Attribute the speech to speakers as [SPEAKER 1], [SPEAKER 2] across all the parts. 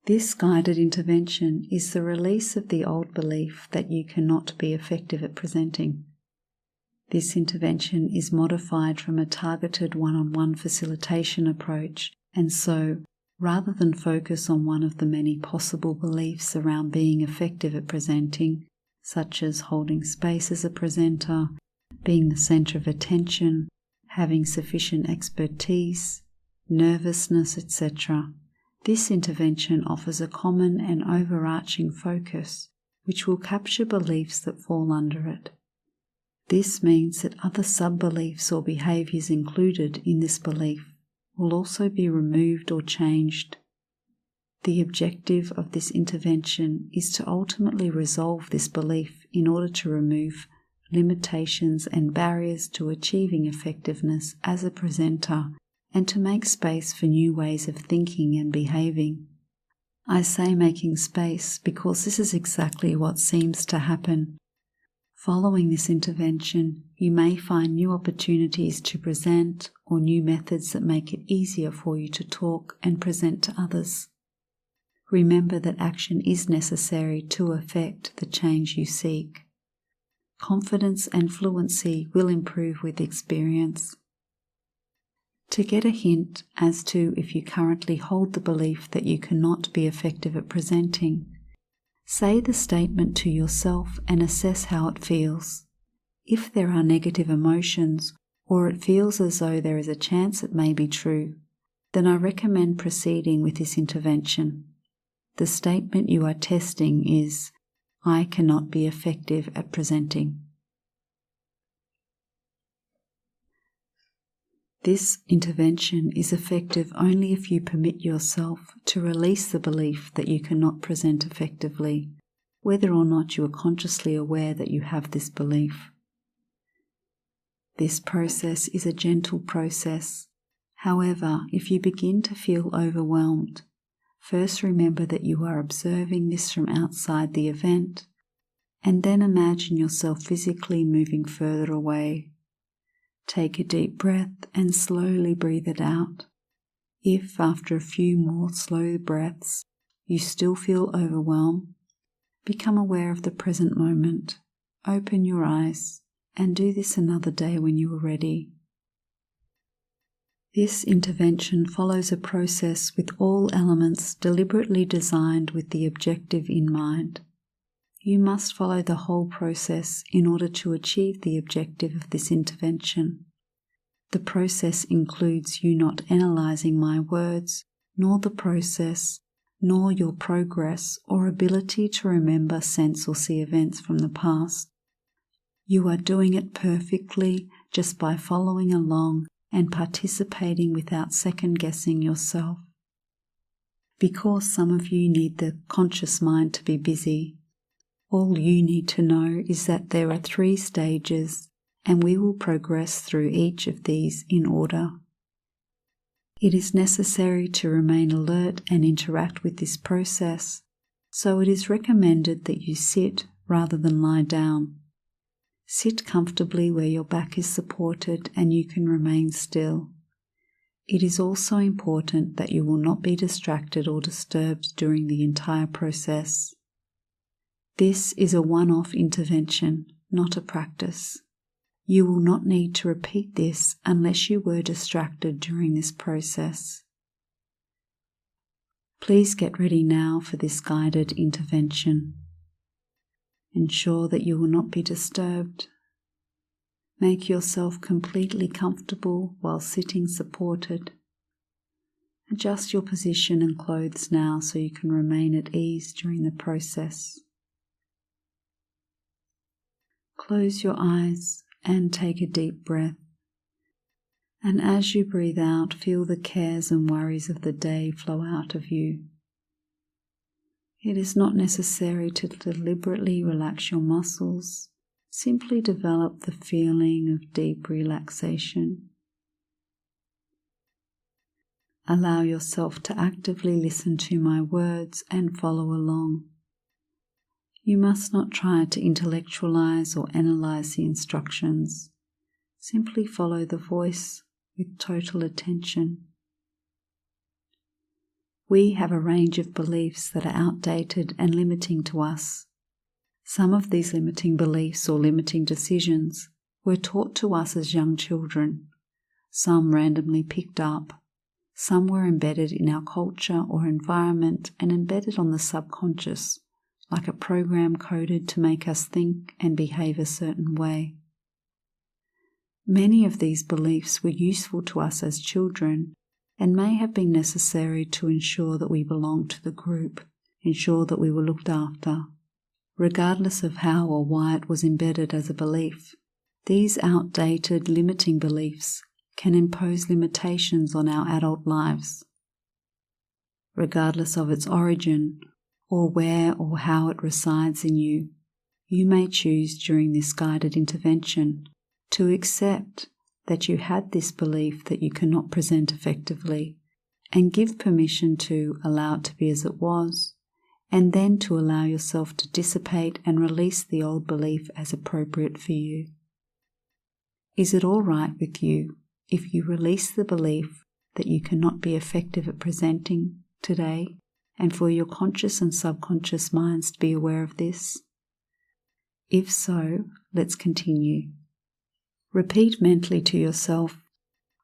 [SPEAKER 1] This guided intervention is the release of the old belief that you cannot be effective at presenting. This intervention is modified from a targeted one-on-one facilitation approach, and so, rather than focus on one of the many possible beliefs around being effective at presenting, such as holding space as a presenter, being the centre of attention, having sufficient expertise, nervousness, etc., this intervention offers a common and overarching focus which will capture beliefs that fall under it. This means that other sub-beliefs or behaviours included in this belief will also be removed or changed. The objective of this intervention is to ultimately resolve this belief in order to remove limitations and barriers to achieving effectiveness as a presenter and to make space for new ways of thinking and behaving. I say making space because this is exactly what seems to happen. Following this intervention, you may find new opportunities to present or new methods that make it easier for you to talk and present to others. Remember that action is necessary to effect the change you seek. Confidence and fluency will improve with experience. To get a hint as to if you currently hold the belief that you cannot be effective at presenting, say the statement to yourself and assess how it feels. If there are negative emotions, or it feels as though there is a chance it may be true, then I recommend proceeding with this intervention. The statement you are testing is, "I cannot be effective at presenting." This intervention is effective only if you permit yourself to release the belief that you cannot present effectively, whether or not you are consciously aware that you have this belief. This process is a gentle process. However, if you begin to feel overwhelmed, first remember that you are observing this from outside the event, and then imagine yourself physically moving further away. Take a deep breath and slowly breathe it out. If, after a few more slow breaths, you still feel overwhelmed, become aware of the present moment, open your eyes, and do this another day when you are ready. This intervention follows a process with all elements deliberately designed with the objective in mind. You must follow the whole process in order to achieve the objective of this intervention. The process includes you not analysing my words, nor the process, nor your progress or ability to remember, sense or see events from the past. You are doing it perfectly just by following along and participating without second-guessing yourself. Because some of you need the conscious mind to be busy, all you need to know is that there are 3 stages, and we will progress through each of these in order. It is necessary to remain alert and interact with this process, so it is recommended that you sit rather than lie down. Sit comfortably where your back is supported and you can remain still. It is also important that you will not be distracted or disturbed during the entire process. This is a one-off intervention, not a practice. You will not need to repeat this unless you were distracted during this process. Please get ready now for this guided intervention. Ensure that you will not be disturbed. Make yourself completely comfortable while sitting supported. Adjust your position and clothes now so you can remain at ease during the process. Close your eyes and take a deep breath. And as you breathe out, feel the cares and worries of the day flow out of you. It is not necessary to deliberately relax your muscles. Simply develop the feeling of deep relaxation. Allow yourself to actively listen to my words and follow along. You must not try to intellectualize or analyze the instructions. Simply follow the voice with total attention. We have a range of beliefs that are outdated and limiting to us. Some of these limiting beliefs or limiting decisions were taught to us as young children, some randomly picked up, some were embedded in our culture or environment and embedded on the subconscious, like a program coded to make us think and behave a certain way. Many of these beliefs were useful to us as children and may have been necessary to ensure that we belonged to the group, ensure that we were looked after. Regardless of how or why it was embedded as a belief, these outdated, limiting beliefs can impose limitations on our adult lives. Regardless of its origin, or where or how it resides in you, you may choose during this guided intervention to accept that you had this belief that you cannot present effectively, and give permission to allow it to be as it was, and then to allow yourself to dissipate and release the old belief as appropriate for you. Is it all right with you if you release the belief that you cannot be effective at presenting today, and for your conscious and subconscious minds to be aware of this? If so, let's continue. Repeat mentally to yourself,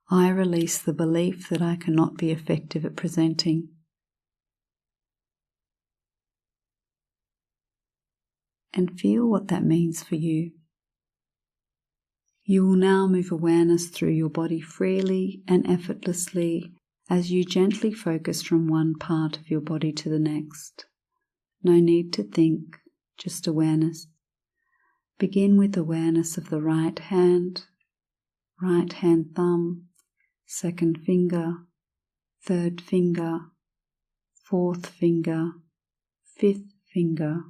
[SPEAKER 1] I release the belief that I cannot be effective at presenting. And feel what that means for you. You will now move awareness through your body freely and effortlessly as you gently focus from one part of your body to the next. No need to think, just awareness. Begin with awareness of the right hand thumb, second finger, third finger, fourth finger, fifth finger,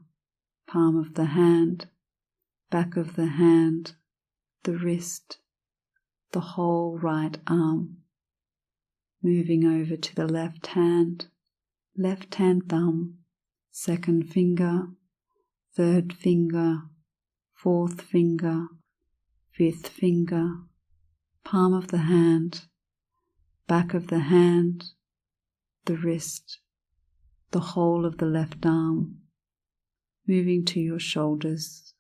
[SPEAKER 1] palm of the hand, back of the hand, the wrist, the whole right arm. Moving over to the left hand thumb, second finger, third finger, fourth finger, fifth finger, palm of the hand, back of the hand, the wrist, the whole of the left arm. Moving to your shoulders,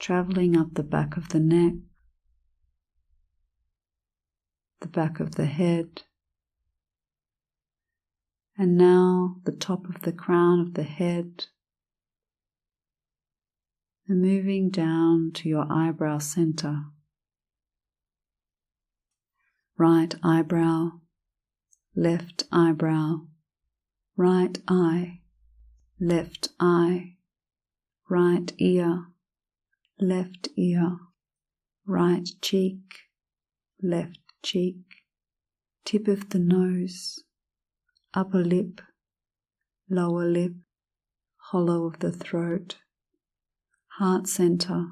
[SPEAKER 1] traveling up the back of the neck, the back of the head, and now the top of the crown of the head, and moving down to your eyebrow center. Right eyebrow, left eyebrow, right eye, left eye, right ear, left ear, right cheek, left cheek, tip of the nose, upper lip, lower lip, hollow of the throat, heart center,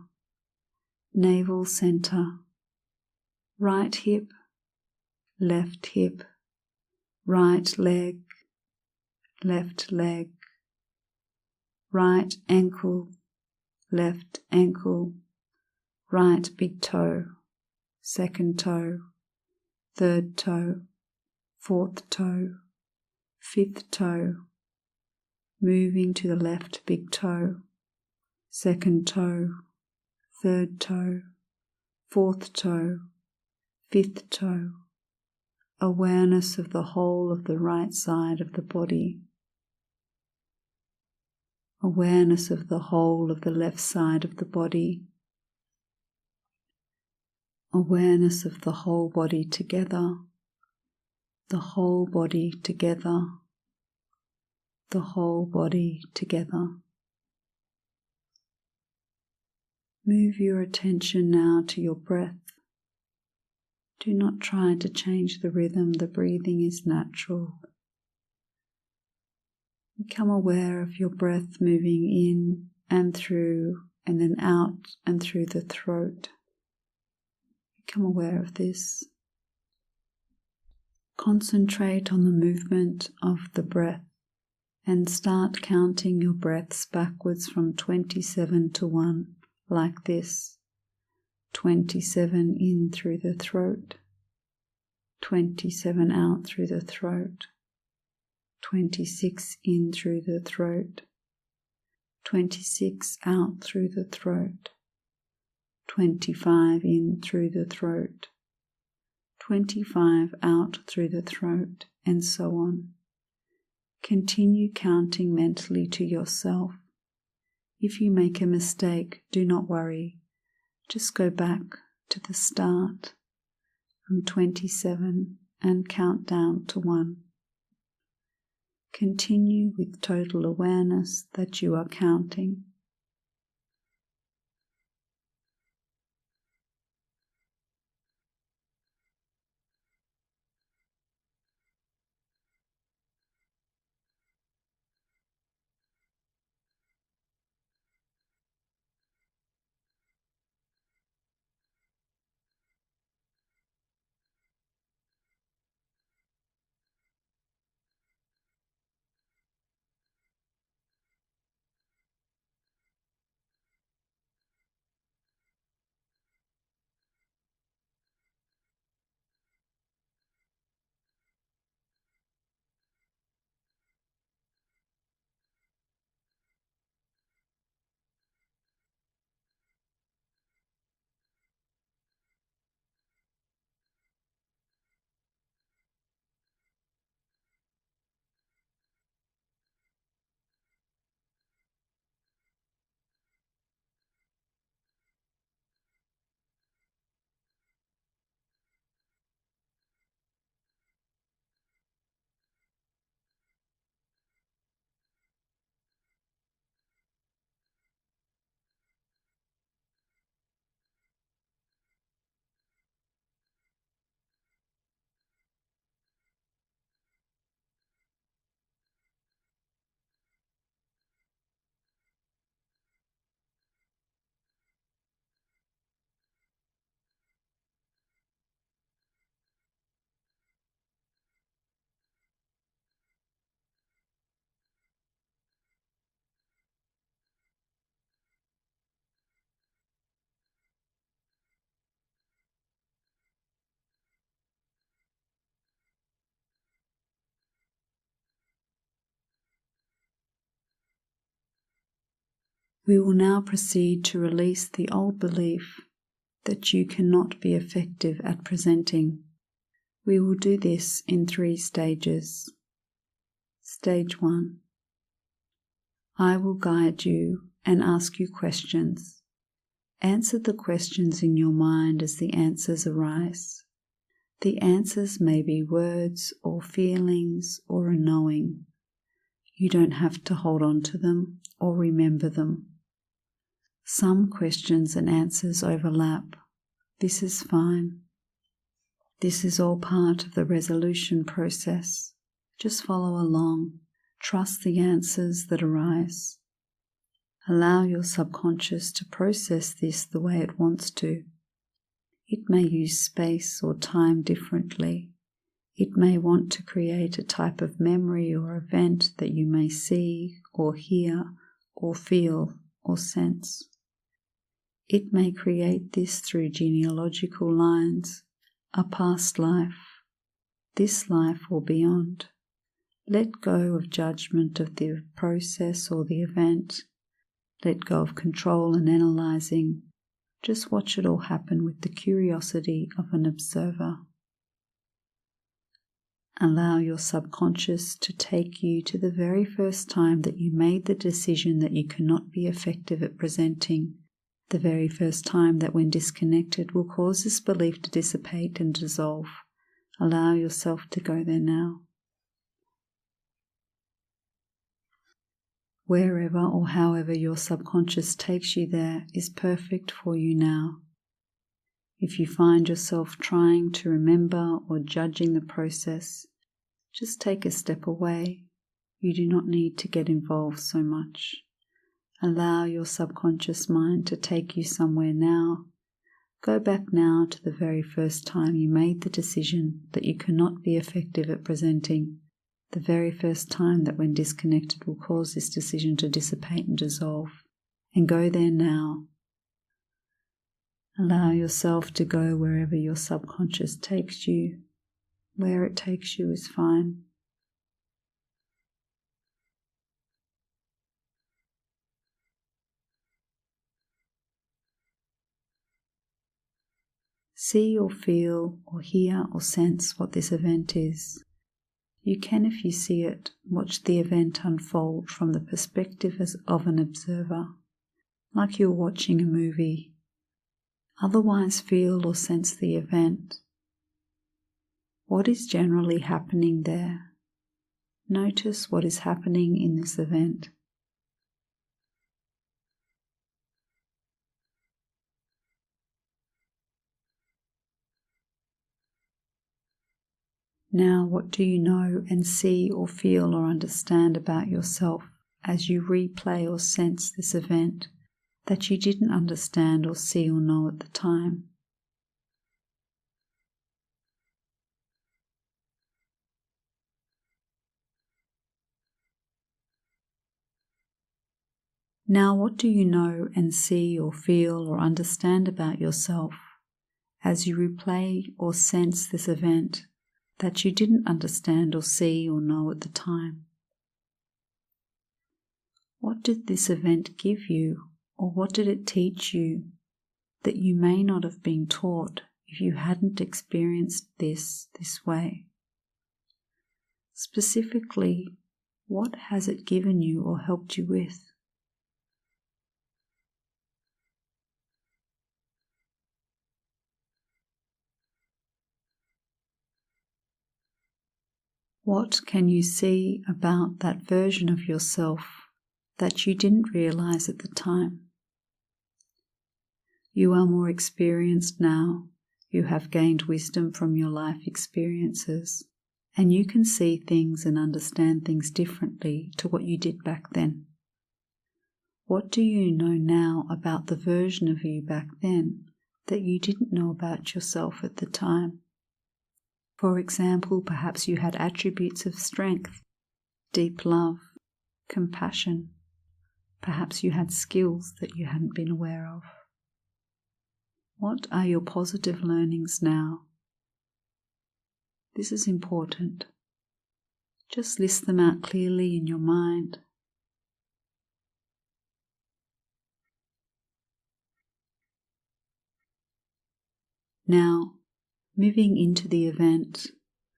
[SPEAKER 1] navel center, right hip, left hip, right leg, left leg, right ankle, left ankle, right big toe, second toe, third toe, fourth toe, fifth toe, moving to the left big toe, second toe, third toe, fourth toe, fifth toe. Awareness of the whole of the right side of the body. Awareness of the whole of the left side of the body. Awareness of the whole body together. The whole body together. The whole body together. Move your attention now to your breath. Do not try to change the rhythm. The breathing is natural. Become aware of your breath moving in and through, and then out and through the throat. Become aware of this. Concentrate on the movement of the breath and start counting your breaths backwards from 27 to 1, like this. 27 in through the throat, 27 out through the throat, 26 in through the throat, 26 out through the throat, 25 in through the throat, 25 out through the throat, and so on. Continue counting mentally to yourself. If you make a mistake, do not worry. Just go back to the start from 27 and count down to 1. Continue with total awareness that you are counting. We will now proceed to release the old belief that you cannot be effective at presenting. We will do this in 3 stages. Stage 1. I will guide you and ask you questions. Answer the questions in your mind as the answers arise. The answers may be words or feelings or a knowing. You don't have to hold on to them or remember them. Some questions and answers overlap. This is fine. This is all part of the resolution process. Just follow along. Trust the answers that arise. Allow your subconscious to process this the way it wants to. It may use space or time differently. It may want to create a type of memory or event that you may see or hear or feel or sense. It may create this through genealogical lines, a past life, this life or beyond. Let go of judgment of the process or the event. Let go of control and analysing. Just watch it all happen with the curiosity of an observer. Allow your subconscious to take you to the very first time that you made the decision that you cannot be effective at presenting. The very first time that when disconnected will cause this belief to dissipate and dissolve. Allow yourself to go there now. Wherever or however your subconscious takes you there is perfect for you now. If you find yourself trying to remember or judging the process, just take a step away. You do not need to get involved so much. Allow your subconscious mind to take you somewhere now. Go back now to the very first time you made the decision that you cannot be effective at presenting. The very first time that when disconnected will cause this decision to dissipate and dissolve. And go there now. Allow yourself to go wherever your subconscious takes you. Where it takes you is fine. See or feel or hear or sense what this event is. You can, if you see it, watch the event unfold from the perspective of an observer, like you're watching a movie. Otherwise, feel or sense the event. What is generally happening there? Notice what is happening in this event. Now, what do you know and see or feel or understand about yourself as you replay or sense this event that you didn't understand or see or know at the time? Now, what do you know and see or feel or understand about yourself as you replay or sense this event that you didn't understand or see or know at the time? What did this event give you, or what did it teach you that you may not have been taught if you hadn't experienced this way? Specifically, what has it given you or helped you with? What can you see about that version of yourself that you didn't realize at the time? You are more experienced now. You have gained wisdom from your life experiences, and you can see things and understand things differently to what you did back then. What do you know now about the version of you back then that you didn't know about yourself at the time? For example, perhaps you had attributes of strength, deep love, compassion. Perhaps you had skills that you hadn't been aware of. What are your positive learnings now? This is important. Just list them out clearly in your mind. Now, moving into the event,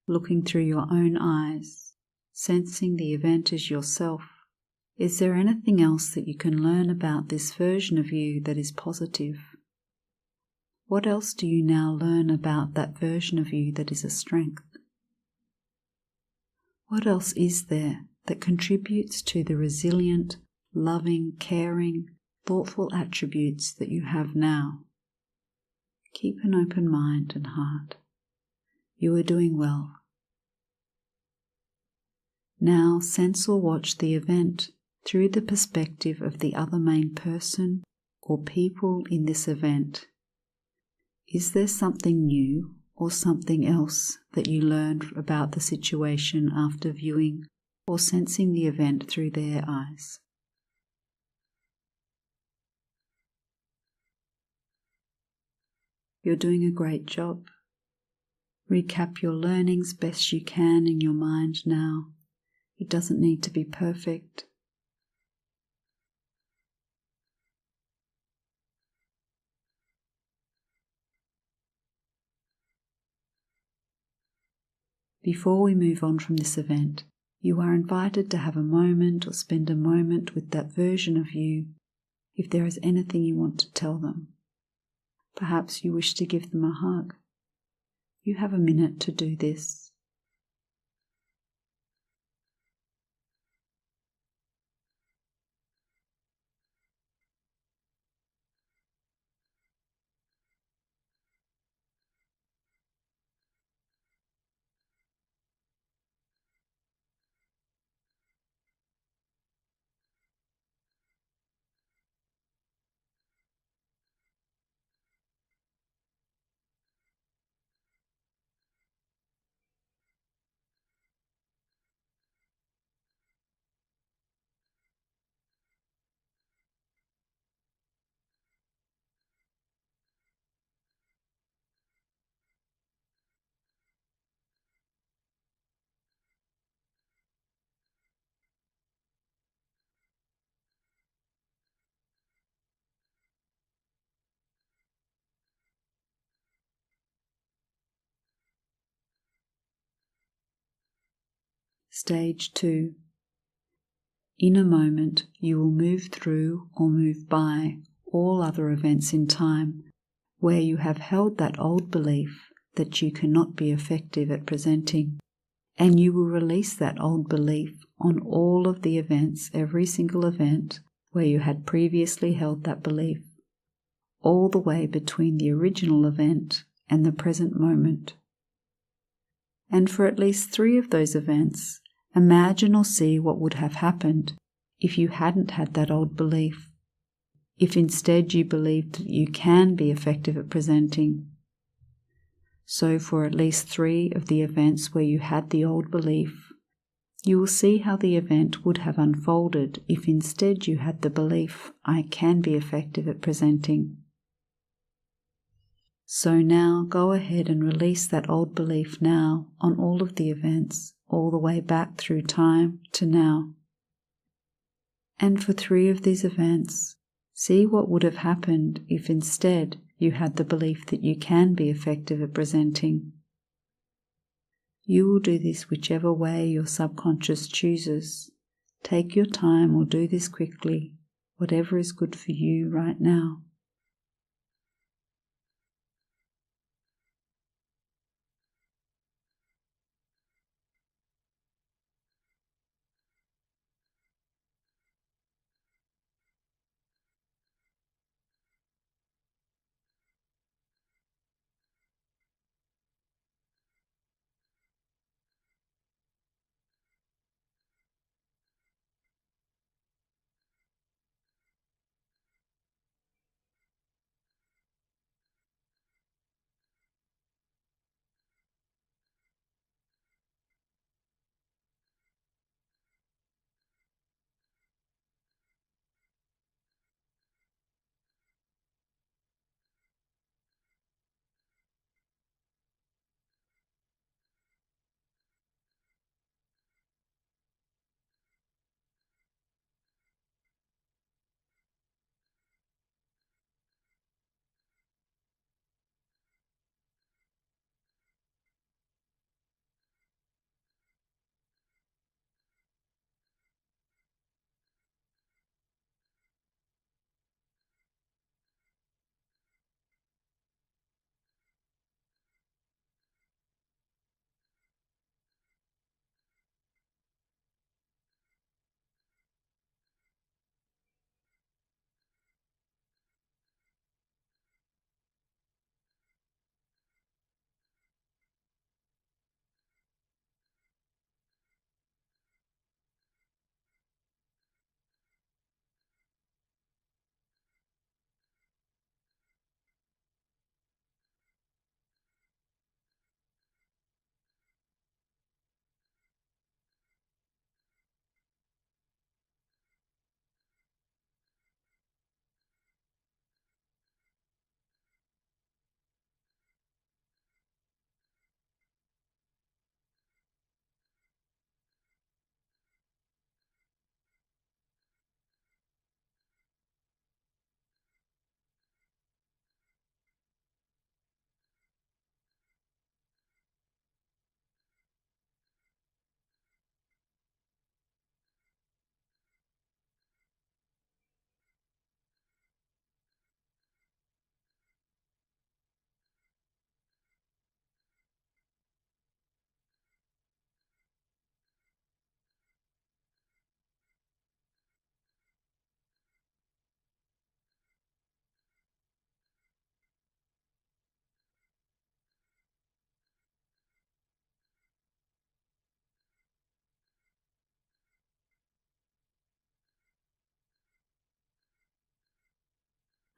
[SPEAKER 1] looking through your own eyes, sensing the event as yourself, is there anything else that you can learn about this version of you that is positive? What else do you now learn about that version of you that is a strength? What else is there that contributes to the resilient, loving, caring, thoughtful attributes that you have now? Keep an open mind and heart. You are doing well. Now sense or watch the event through the perspective of the other main person or people in this event. Is there something new or something else that you learned about the situation after viewing or sensing the event through their eyes? You're doing a great job. Recap your learnings best you can in your mind now. It doesn't need to be perfect. Before we move on from this event, you are invited to have a moment or spend a moment with that version of you if there is anything you want to tell them. Perhaps you wish to give them a hug. You have a minute to do this. Stage 2. In a moment, you will move through or move by all other events in time where you have held that old belief that you cannot be effective at presenting, and you will release that old belief on all of the events, every single event where you had previously held that belief, all the way between the original event and the present moment. And for at least 3 of those events, imagine or see what would have happened if you hadn't had that old belief, if instead you believed that you can be effective at presenting. So for at least 3 of the events where you had the old belief, you will see how the event would have unfolded if instead you had the belief, I can be effective at presenting. So now go ahead and release that old belief now on all of the events, all the way back through time to now. And for 3 of these events, see what would have happened if instead you had the belief that you can be effective at presenting. You will do this whichever way your subconscious chooses. Take your time or do this quickly, whatever is good for you right now.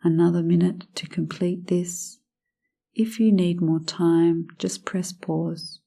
[SPEAKER 1] Another minute to complete this. If you need more time, just press pause.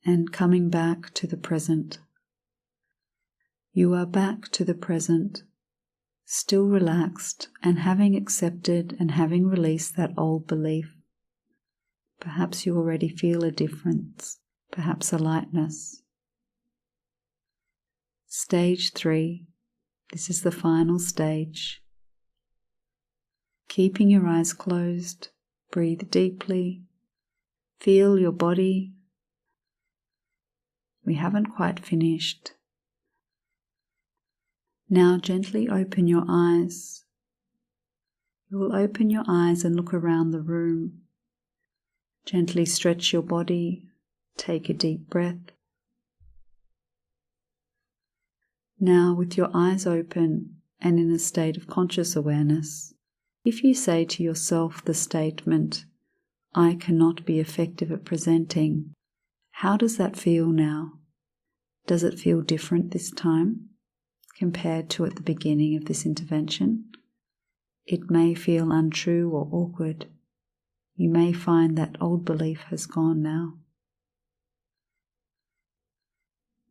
[SPEAKER 1] and coming back to the present. You are back to the present, still relaxed and having accepted and having released that old belief. Perhaps you already feel a difference, perhaps a lightness. Stage 3. This is the final stage. Keeping your eyes closed, breathe deeply, feel your body. We haven't quite finished. Now gently open your eyes. You will open your eyes and look around the room. Gently stretch your body, take a deep breath. Now, with your eyes open and in a state of conscious awareness, if you say to yourself the statement, "I cannot be effective at presenting," how does that feel now? Does it feel different this time compared to at the beginning of this intervention? It may feel untrue or awkward. You may find that old belief has gone now.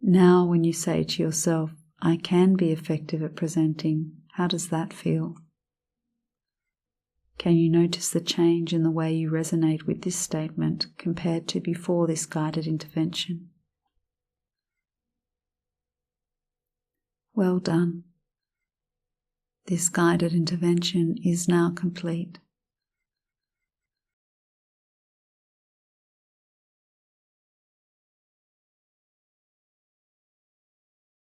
[SPEAKER 1] Now, when you say to yourself, "I can be effective at presenting," how does that feel? Can you notice the change in the way you resonate with this statement compared to before this guided intervention? Well done. This guided intervention is now complete.